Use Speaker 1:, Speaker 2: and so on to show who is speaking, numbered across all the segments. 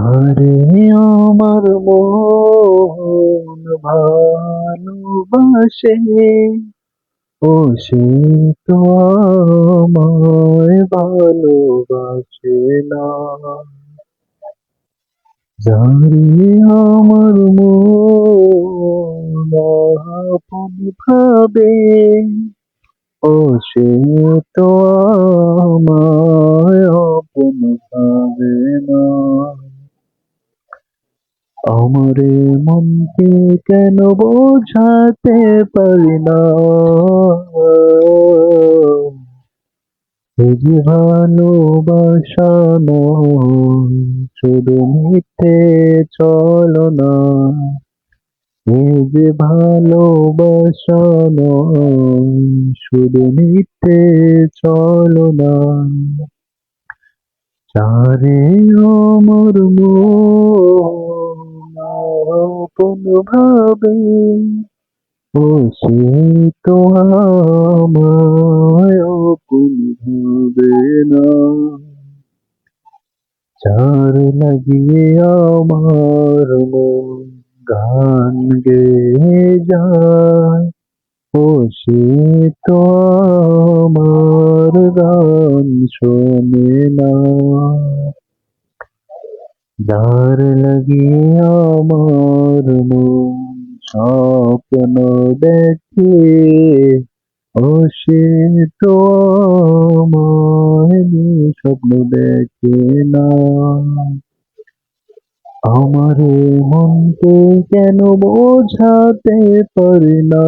Speaker 1: যারে আমার মন ভালোবাসে, ও সে তো আমায় ভালোবাসে না। যারে আমার মন আপন ভাবে, ও সে তো আমায় আপন ভাবে না। আমারে মনকে কেন বোঝাতে পারি না, এই যে ভালোবাসা নয়, শুধু মিথ্যে ছলনা। এই যে ভালোবাসা নয়, শুধু মিথ্যে ছলনা। যারে আমার মন আপন ভাবে, ও সে তো আমায় আপন ভাবে না। যার লাগিয়ে আমার মন গান গেয়ে যায়, ও সে তো আমার গান শোনে না। যার লাগিয়ে আমার মন স্বপ্ন দেখে, ও সে তো আমায় স্বপ্ন দেখে না। আমারে মনকে কেন বোঝাতে পারি না,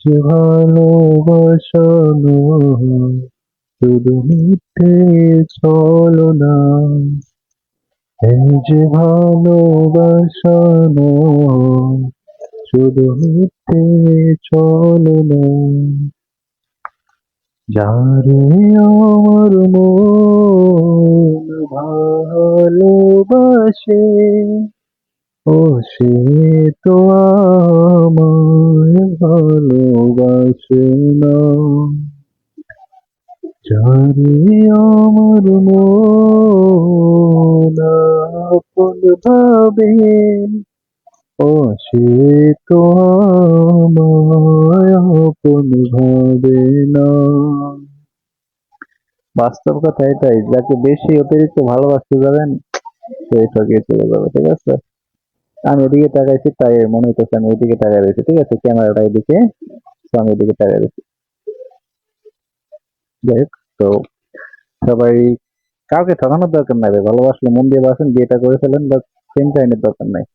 Speaker 1: যে ভালোবাসা নয়, শুধু মিথ্যে ছলনা। এই যে ভালোবাসা নয়, শুধু মিথ্যে ছলনা। যারে আমার মন ভালোবাসে, ও সে তো আমায় ভালোবাসে না। যারে আমার মন আপন ভাবে, ও সে তো আমায় আপন ভাবে না। বাস্তব কথা এটাই, যাকে বেশি অতিরিক্ত ভালোবাসতে যাবেন সে ঠকিয়ে চলে যাবে, ঠিক আছে? আমি এদিকে তাকাইছি তাই মনে হইতেছে আমি ওইদিকে তাকাই রয়েছি, ঠিক আছে? ক্যামেরাটা এদিকে, তো আমি এদিকে তাকাই রয়েছি। যাই হোক, তো সবাই কাউকে ঠকানোর দরকার নাই রে, ভালোবাসলে মন দিয়ে বাসেন, বিয়েটা করে ফেলেন, বা প্রেম কাহিনীর দরকার নাই।